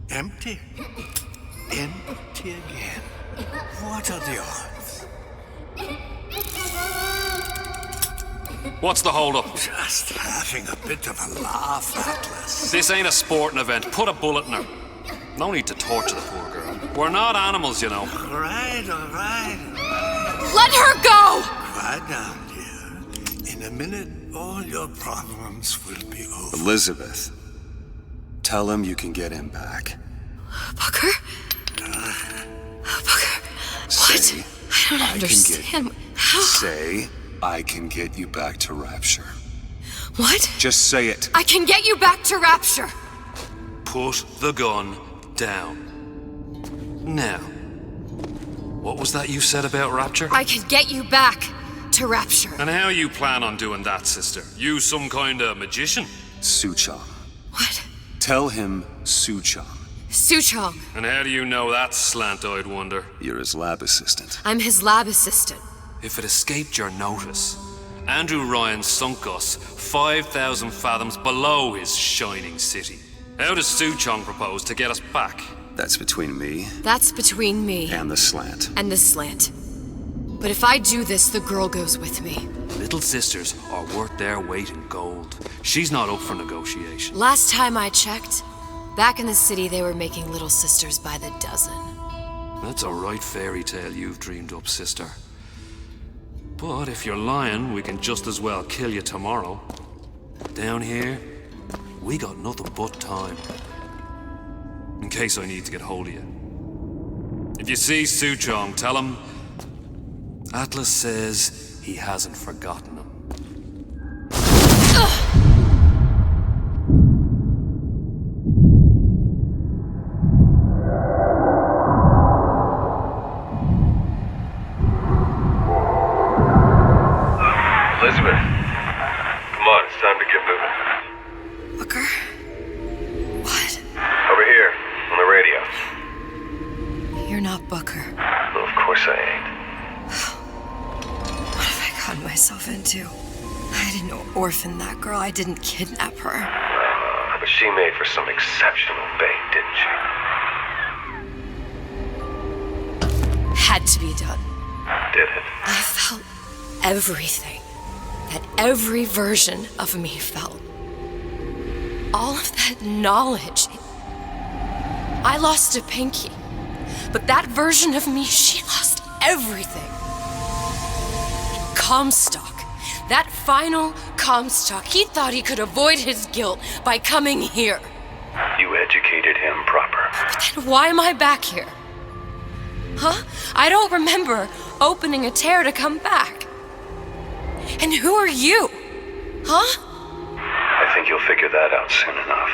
Empty. Empty again. What are the odds? What's the hold-up? Just having a bit of a laugh, Atlas. This ain't a sporting event. Put a bullet in her. No need to torture the poor girl. We're not animals, you know. All right. Let her go! Quiet down, dear. In a minute, all your problems will be over. Elizabeth, tell him you can get him back. Booker? Booker, Say, what? I don't understand. How? Say, I can get you back to Rapture. What? Just say it. I can get you back to Rapture. Put the gun down. Now, what was that you said about Rapture? I can get you back to Rapture. And how you plan on doing that, sister? You some kind of magician? Suchong. What? Tell him Suchong. Suchong. And how do you know that, slant-eyed wonder? You're his lab assistant. I'm his lab assistant. If it escaped your notice, Andrew Ryan sunk us 5,000 fathoms below his shining city. How does Suchong propose to get us back? That's between me That's between me and the slant. and the slant. But if I do this, the girl goes with me. Little sisters are worth their weight in gold. She's not up for negotiation. Last time I checked, back in the city they were making little sisters by the dozen. That's a right fairy tale you've dreamed up, sister. But if you're lying, we can just as well kill you tomorrow. Down here, we got nothing but time. In case I need to get hold of you. If you see Suchong, tell him Atlas says he hasn't forgotten him. Elizabeth, come on, it's time to get moving. Booker? What? Over here, on the radio. You're not Booker. Well, of course I ain't. What have I gotten myself into? I didn't orphan that girl. I didn't kidnap her. But she made for some exceptional bait, didn't she? Had to be done. Did it? I felt everything that every version of me felt. All of that knowledge. I lost a pinky, but that version of me, she lost everything. Comstock, that final Comstock, he thought he could avoid his guilt by coming here. You educated him proper. But then why am I back here? Huh? I don't remember opening a tear to come back. And who are you? Huh? I think you'll figure that out soon enough.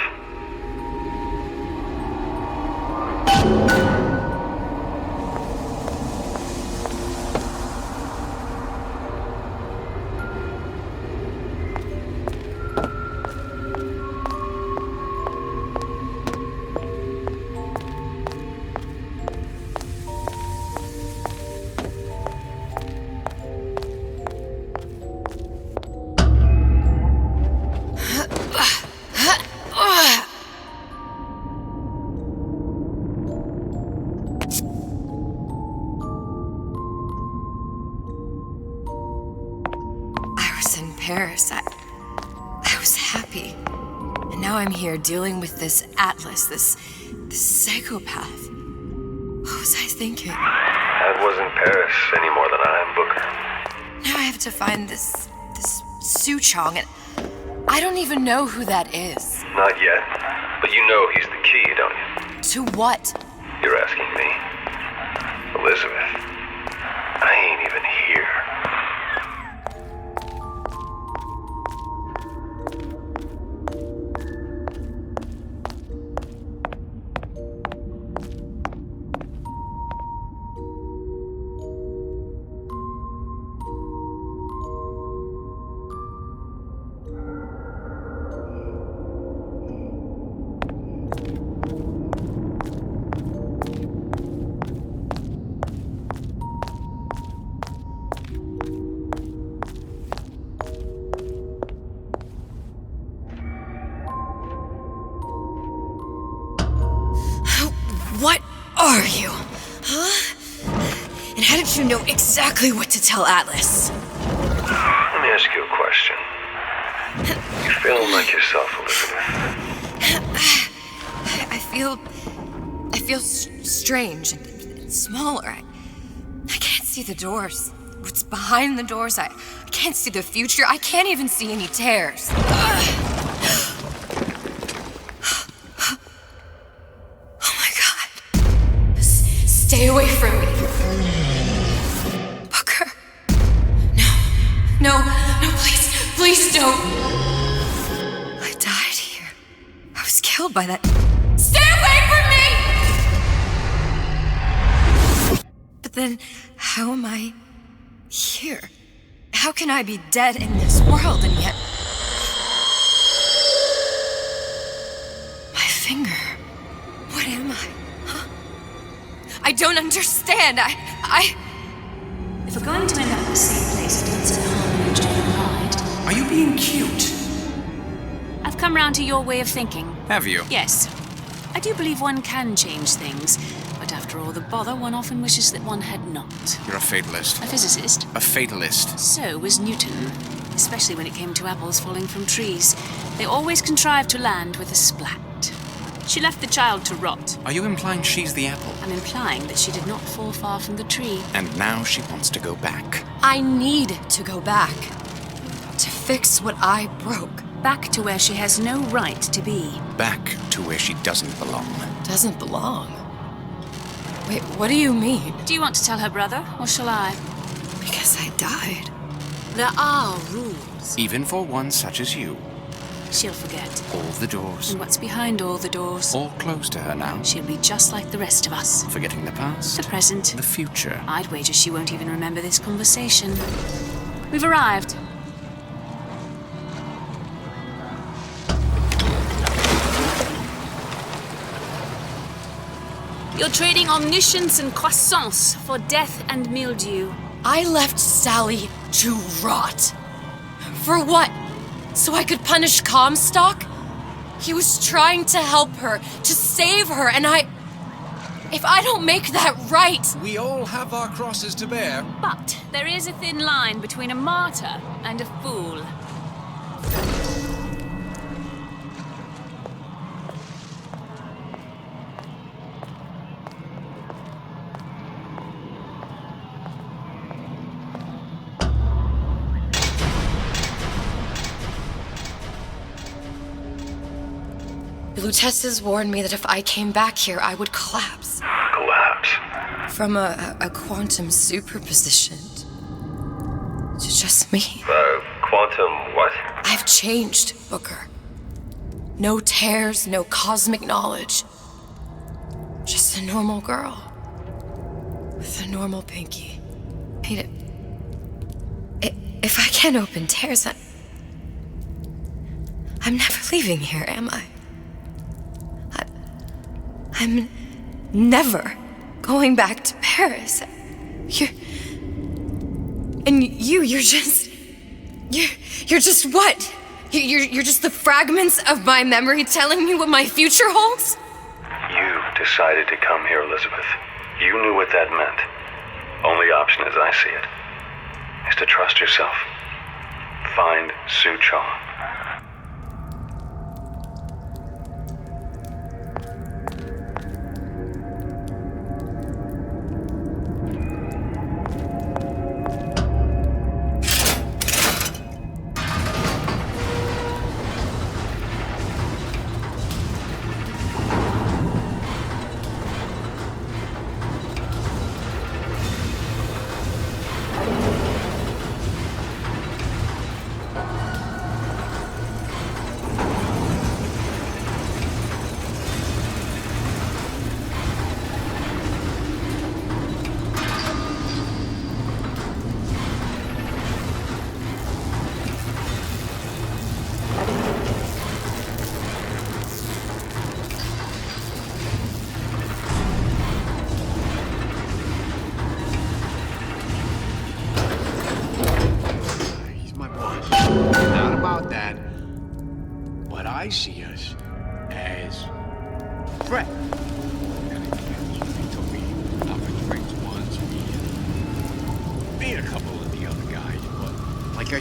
Paris. I was happy. And now I'm here dealing with this Atlas, this psychopath. What was I thinking? That wasn't Paris any more than I am Booker. Now I have to find this Suchong, and I don't even know who that is. Not yet, but you know he's the key, don't you? To what? You're asking me. Elizabeth, I ain't even here. What are you? Huh? And how did you know exactly what to tell Atlas? Let me ask you a question. You feeling like yourself, Elizabeth? I feel strange and smaller. I can't see the doors. What's behind the doors? I can't see the future. I can't even see any tears. Oh my God. Stay away from me. Booker. No, please don't. I died here. I was killed by that. Stay away from me! But then, how am I here? How can I be dead in this world and yet... My finger. What am I? Huh? I don't understand. If we're going to end up in the same place, it doesn't harm to hide. Are you being cute? I've come round to your way of thinking. Have you? Yes. I do believe one can change things, but after all the bother, one often wishes that one had not. You're a fatalist. A physicist. A fatalist. So was Newton, especially when it came to apples falling from trees. They always contrived to land with a splat. She left the child to rot. Are you implying she's the apple? I'm implying that she did not fall far from the tree. And now she wants to go back. I need to go back. To fix what I broke. Back to where she has no right to be. Back to where she doesn't belong. Doesn't belong. Wait, what do you mean? Do you want to tell her brother, or shall I? Because I died. There are rules. Even for one such as you. She'll forget. All the doors. And what's behind all the doors? All closed to her now. She'll be just like the rest of us. Forgetting the past. The present. The future. I'd wager she won't even remember this conversation. We've arrived. You're trading omniscience and croissance for death and mildew. I left Sally to rot. For what? So I could punish Comstock? He was trying to help her, to save her, and if I don't make that right... We all have our crosses to bear. But there is a thin line between a martyr and a fool. The Lutesses warned me that if I came back here, I would collapse. Collapse? From a quantum superposition to just me. Quantum what? I've changed, Booker. No tears, no cosmic knowledge. Just a normal girl. With a normal pinky. If I can't open tears, I'm never leaving here, am I? I'm never going back to Paris. You're just what? You're just the fragments of my memory telling me what my future holds? You decided to come here, Elizabeth. You knew what that meant. Only option, as I see it, is to trust yourself. Find Suchong. I see us as friends.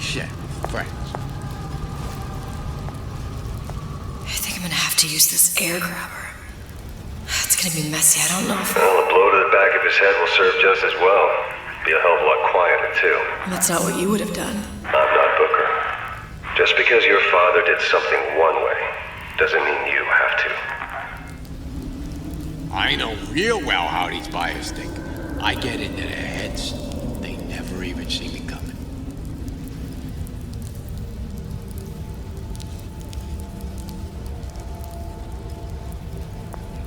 shit. Friends. I think I'm gonna have to use this air grabber. It's gonna be messy, I don't know if... Well, a blow to the back of his head will serve just as well. Be a hell of a lot quieter, too. That's not what you would have done. I'm not Booker. Just because your father did something one way, doesn't mean you have to. I know real well how these buyers think. I get into their heads. They never even see me coming.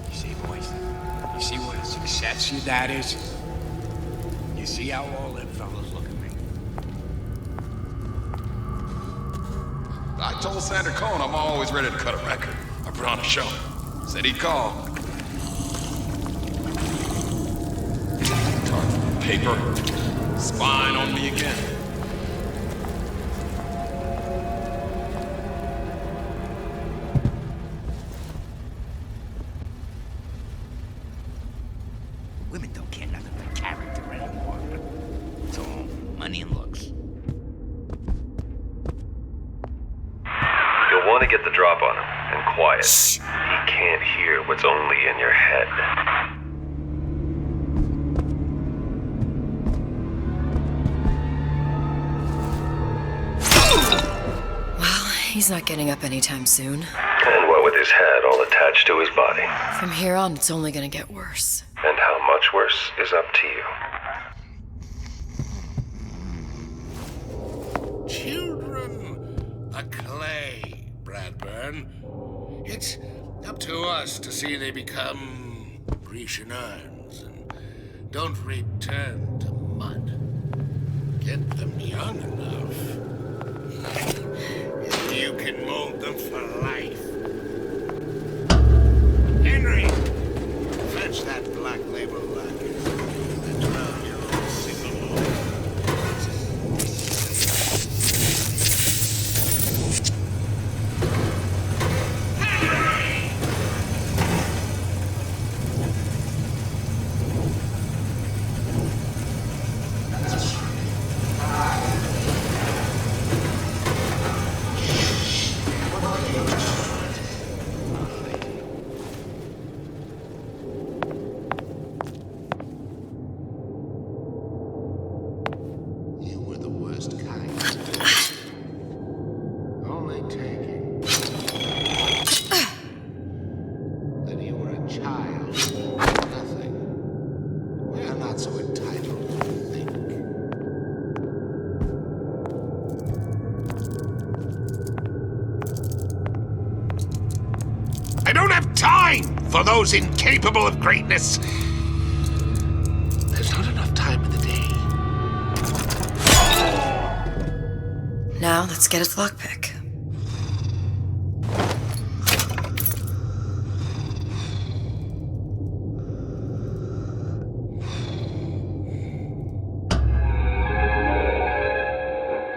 You see, boys? You see what a success your dad is? You see how all them fellas look at me? I told Sandra Cohen I'm always ready to cut a record. I put on a show. Said he'd call. Paper. Spying on me again. Women don't care nothing but character anymore. It's all money and looks. You'll want to get the drop on him, and quiet. He can't hear what's only in your head. He's not getting up anytime soon. And what with his head all attached to his body. From here on, it's only gonna get worse. And how much worse is up to you. Children are clay, Bradburn. It's up to us to see they become Grecian urns and don't return to mud. Get them young enough. You can mold them for life. Henry, fetch that black label lacquer. The 12-year-old single for those incapable of greatness. There's not enough time in the day. Now, let's get its lockpick.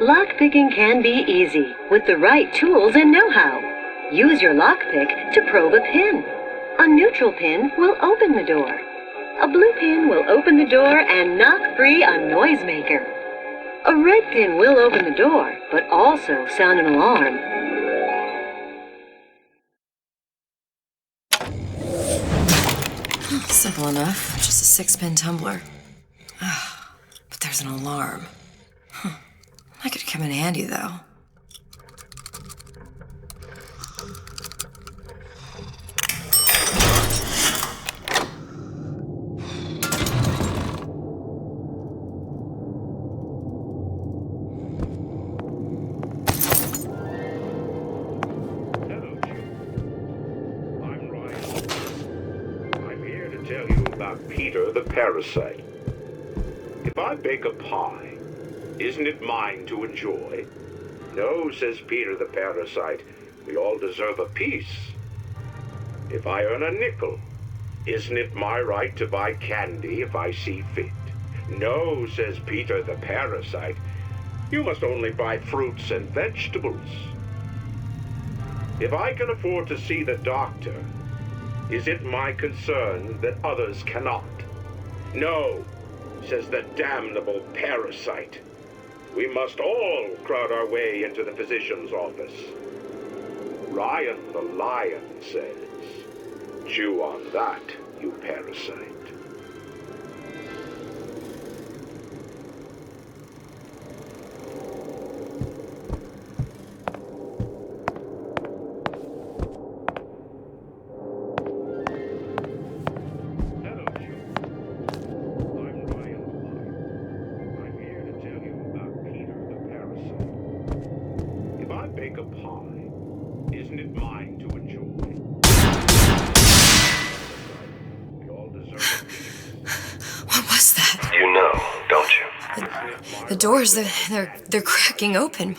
Lockpicking can be easy with the right tools and know-how. Use your lockpick to probe a pin. A neutral pin will open the door. A blue pin will open the door and knock free a noisemaker. A red pin will open the door, but also sound an alarm. Simple enough, just a 6-pin tumbler. But there's an alarm. That could come in handy, though. Peter the parasite. If I bake a pie, isn't it mine to enjoy? No, says Peter the parasite, we all deserve a piece. If I earn a nickel, isn't it my right to buy candy if I see fit? No, says Peter the parasite, you must only buy fruits and vegetables. If I can afford to see the doctor, is it my concern that others cannot? No, says the damnable parasite. we must all crowd our way into the physician's office. Ryan the lion says, chew on that, you parasite. The doors, they're cracking open.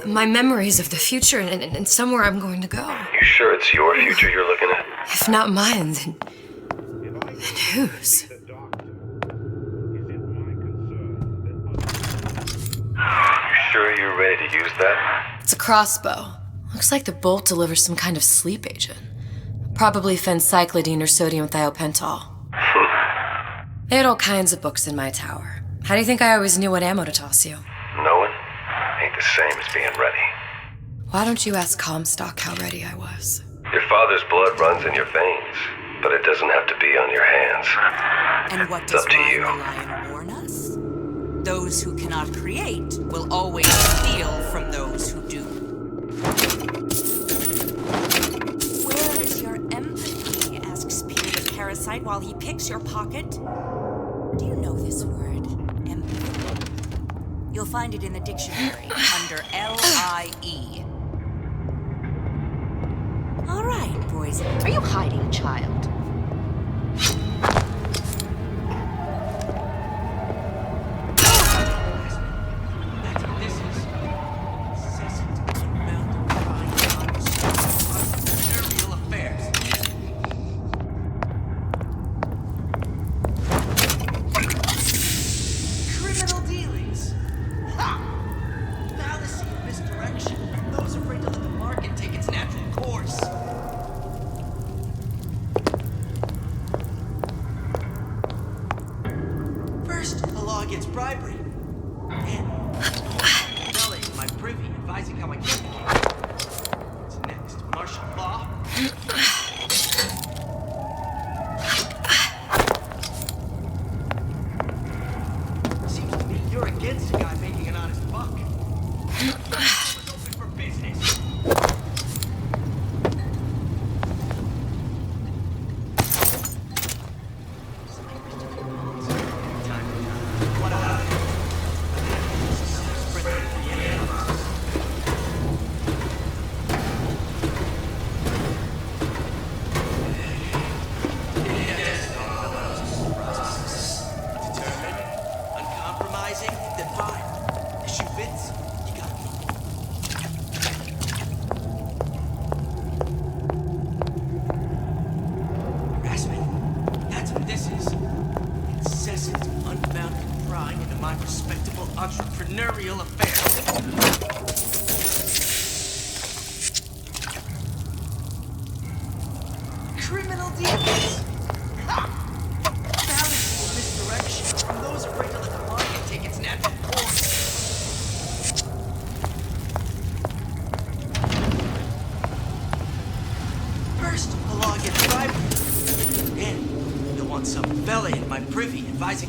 My memories of the future and somewhere I'm going to go. You sure it's your future you're looking at? If not mine, then whose? You sure you're ready to use that? It's a crossbow. Looks like the bolt delivers some kind of sleep agent. Probably phencyclidine or sodium thiopental. They had all kinds of books in my tower. How do you think I always knew what ammo to toss you? Knowing ain't the same as being ready. Why don't you ask Comstock how ready I was? Your father's blood runs in your veins, but it doesn't have to be on your hands. And what does Ryan the Lion warn us? Those who cannot create will always steal from those who do. Where is your empathy? Asks Peter the parasite while he picks your pocket. Do you know this word? Empathy. You'll find it in the dictionary under L-I-E. All right, boys. Are you hiding, child?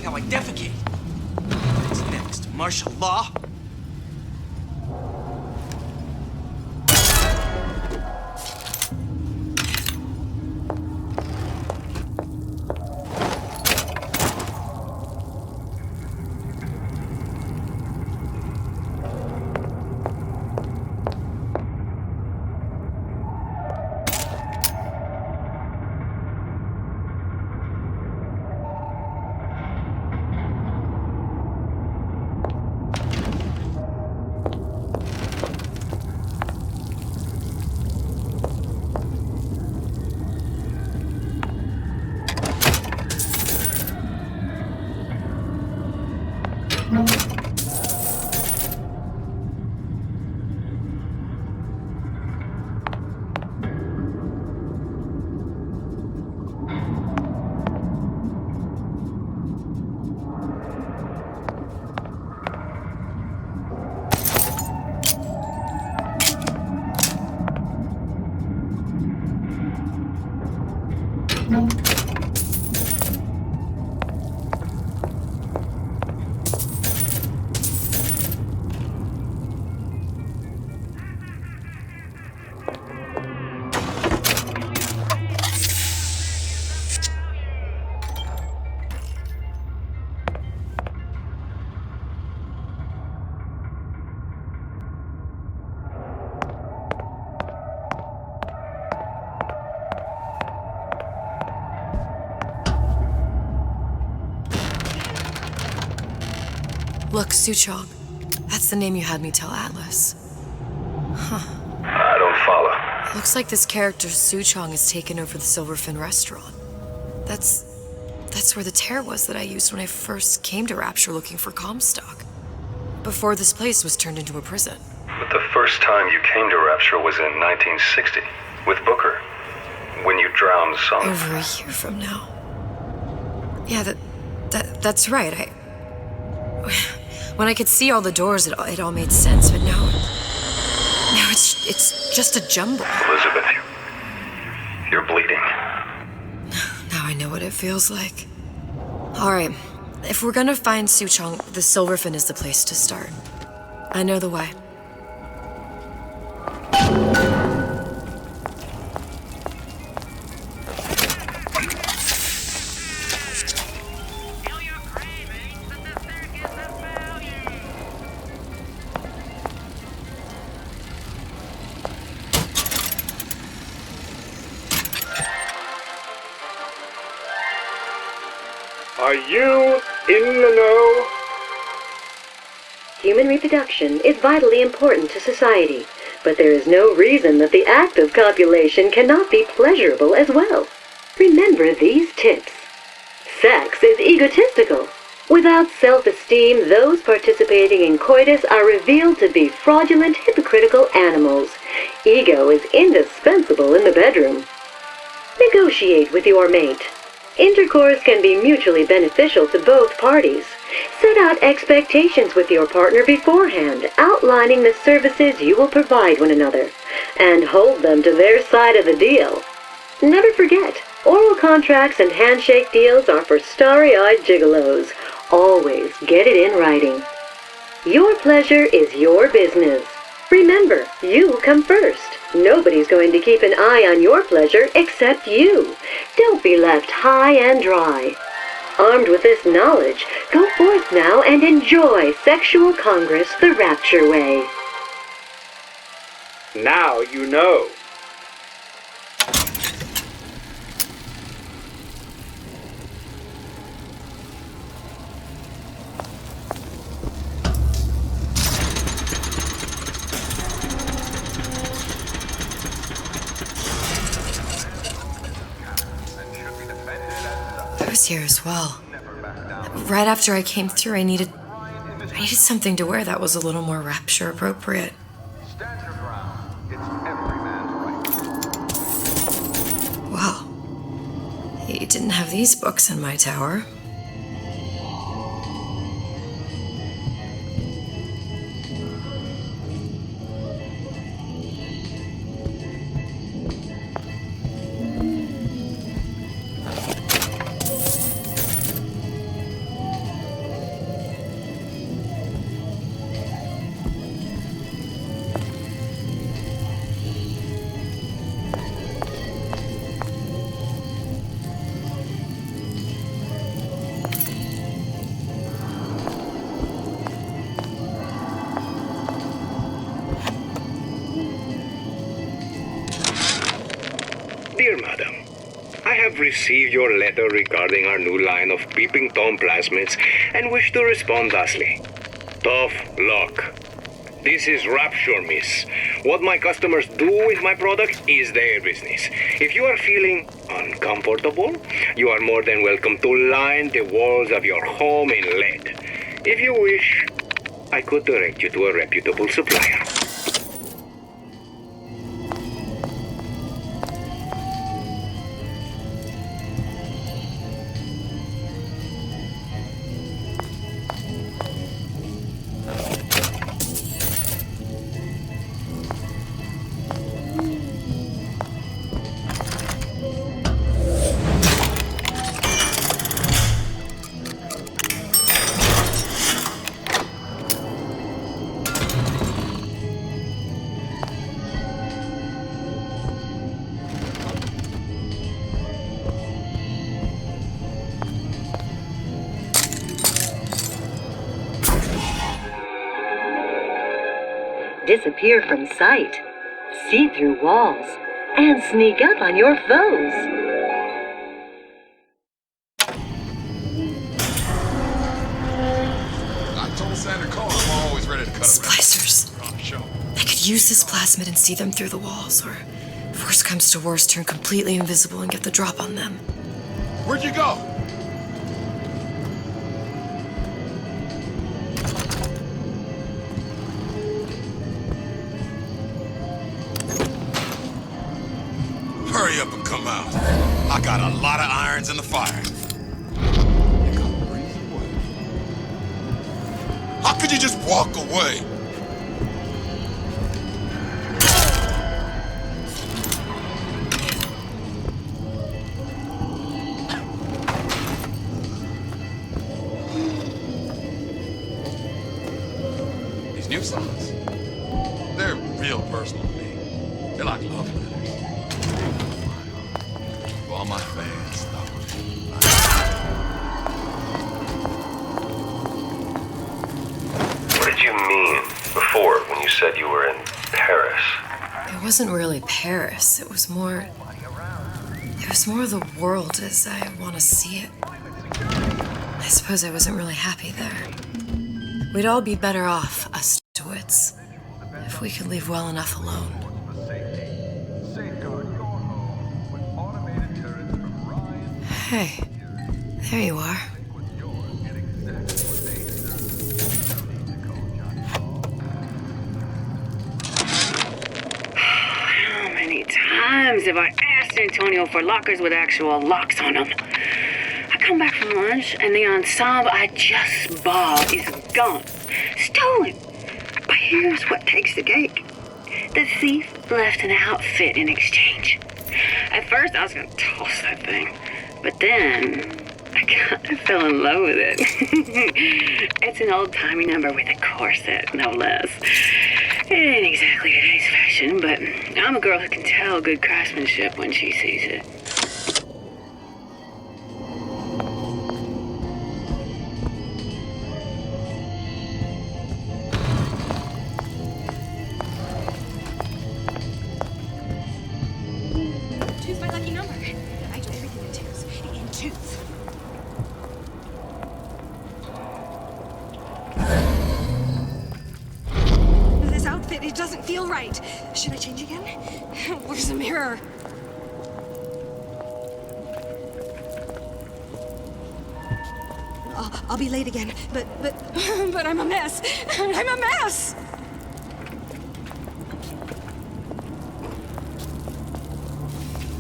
How I defecate. What's next? Martial law? Look, Suchong. That's the name you had me tell Atlas. Huh. I don't follow. Looks like this character, Suchong, has taken over the Silverfin restaurant. That's where the tear was that I used when I first came to Rapture looking for Comstock. Before this place was turned into a prison. But the first time you came to Rapture was in 1960, with Booker. When you drowned some... Over a year from now. Yeah, that's right. When I could see all the doors, it all made sense, but now it's just a jumble. Elizabeth, you're bleeding. Now I know what it feels like. Alright, if we're gonna find Suchong, the Silverfin is the place to start. I know the way. Are you in the know? Human reproduction is vitally important to society, but there is no reason that the act of copulation cannot be pleasurable as well. Remember these tips. Sex is egotistical. Without self-esteem, those participating in coitus are revealed to be fraudulent, hypocritical animals. Ego is indispensable in the bedroom. Negotiate with your mate. Intercourse can be mutually beneficial to both parties. Set out expectations with your partner beforehand, outlining the services you will provide one another, and hold them to their side of the deal. Never forget, oral contracts and handshake deals are for starry-eyed gigolos. Always get it in writing. Your pleasure is your business. Remember, you come first. Nobody's going to keep an eye on your pleasure except you. Don't be left high and dry. Armed with this knowledge, go forth now and enjoy Sexual Congress the Rapture way. Now you know. I was here as well. Right after I came through, I needed something to wear that was a little more Rapture appropriate. Wow. You didn't have these books in my tower. Dear Madam, I have received your letter regarding our new line of peeping Tom plasmids and wish to respond thusly. Tough luck. This is Rapture, miss. What my customers do with my product is their business. If you are feeling uncomfortable, you are more than welcome to line the walls of your home in lead. If you wish, I could direct you to a reputable supplier. disappear from sight, see through walls, and sneak up on your foes. I told Sandra Cole I'm always ready to cut Splicers. I could use this plasmid and see them through the walls, or if worst comes to worst, turn completely invisible and get the drop on them. Where'd you go? Hurry up and come out. I got a lot of irons in the fire. How could you just walk away? These new songs, they're real personal to me. They're like love letters. For all my fans, though. What did you mean before when you said you were in Paris? It wasn't really Paris. It was more the world as I want to see it. I suppose I wasn't really happy there. We'd all be better off, us twits, if we could leave well enough alone. Hey, there you are. How many times have I asked Antonio for lockers with actual locks on them? I come back from lunch and the ensemble I just bought is gone. Stolen. But here's what takes the cake. The thief left an outfit in exchange. At first I was going to toss that thing. But then, I kind of fell in love with it. It's an old-timey number with a corset, no less. It ain't exactly today's fashion, but I'm a girl who can tell good craftsmanship when she sees it. Two's my lucky number. I do everything in twos. In twos. This outfit, it doesn't feel right. Should I change again? Where's the mirror? I'll be late again, but I'm a mess. I'm a mess!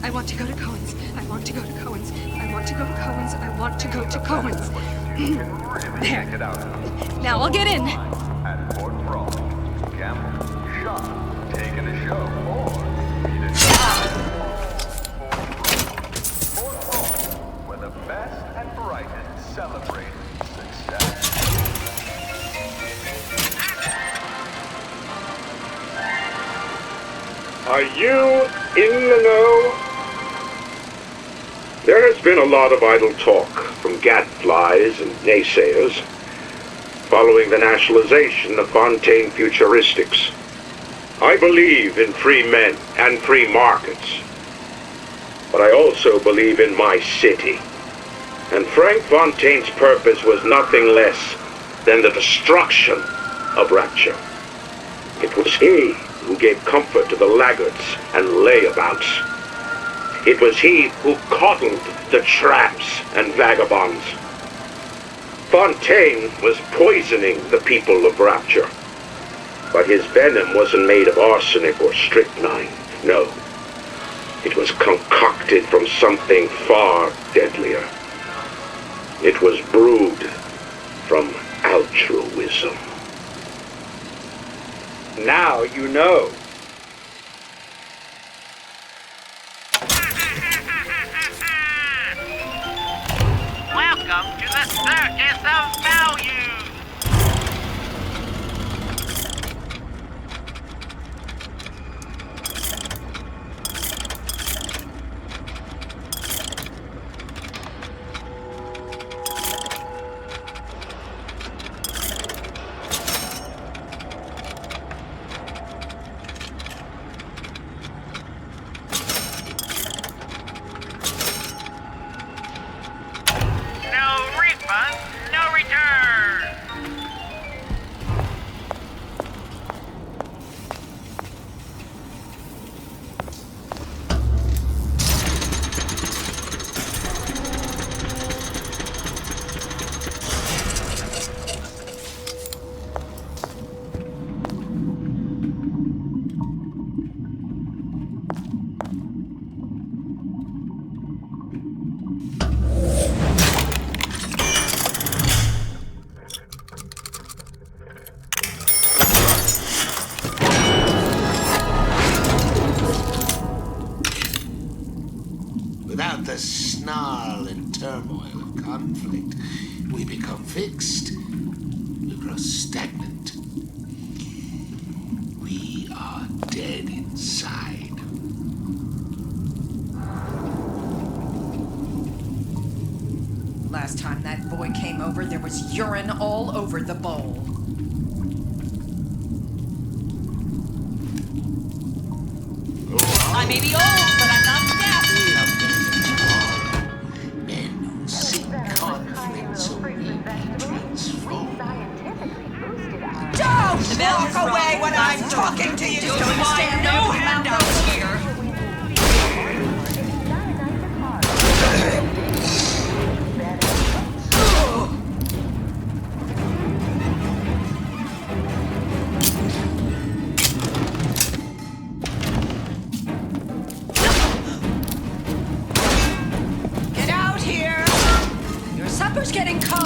I want to go to Cohen's. I want to go to Cohen's. I want to go to Cohen's. I want to go to Cohen's. There. Now I'll get in. Where the best and brightest celebrate success. Are you in the know? There has been a lot of idle talk from gadflies and naysayers following the nationalization of Fontaine Futuristics. I believe in free men and free markets, but I also believe in my city. And Frank Fontaine's purpose was nothing less than the destruction of Rapture. It was he who gave comfort to the laggards and layabouts. It was he who coddled the tramps and vagabonds. Fontaine was poisoning the people of Rapture. But his venom wasn't made of arsenic or strychnine. No. It was concocted from something far deadlier. It was brewed from altruism. Now you know. Welcome to the Circus of Value! conflict. We become fixed. We grow stagnant. We are dead inside. Last time that boy came over, there was urine all over the bowl. I may be old, but I'm not deaf. Men who seek conflict so we may transform. Don't walk away when I'm talking to you. You'll find no handouts here. Get out here. Your supper's getting cold.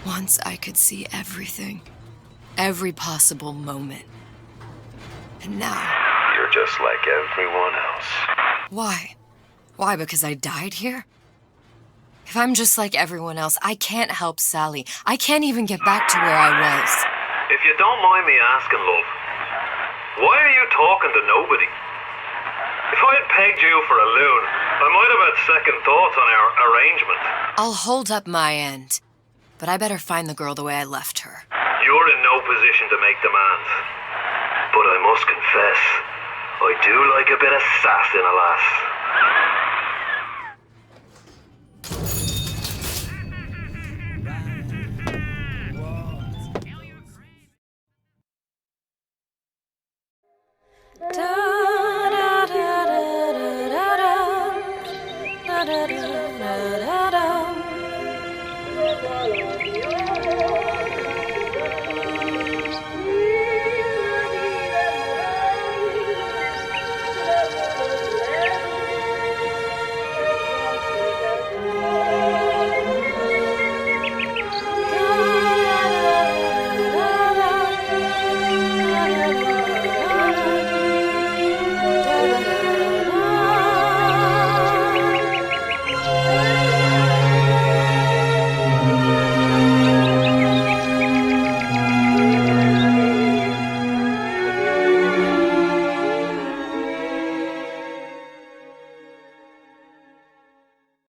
Once I could see everything. Every possible moment. And now... You're just like everyone else. Why? Why, because I died here? If I'm just like everyone else, I can't help Sally. I can't even get back to where I was. If you don't mind me asking, love, why are you talking to nobody? If I had pegged you for a loon, I might have had second thoughts on our arrangement. I'll hold up my end. But I better find the girl the way I left her. You're in no position to make demands. But I must confess, I do like a bit of sass in a lass. Da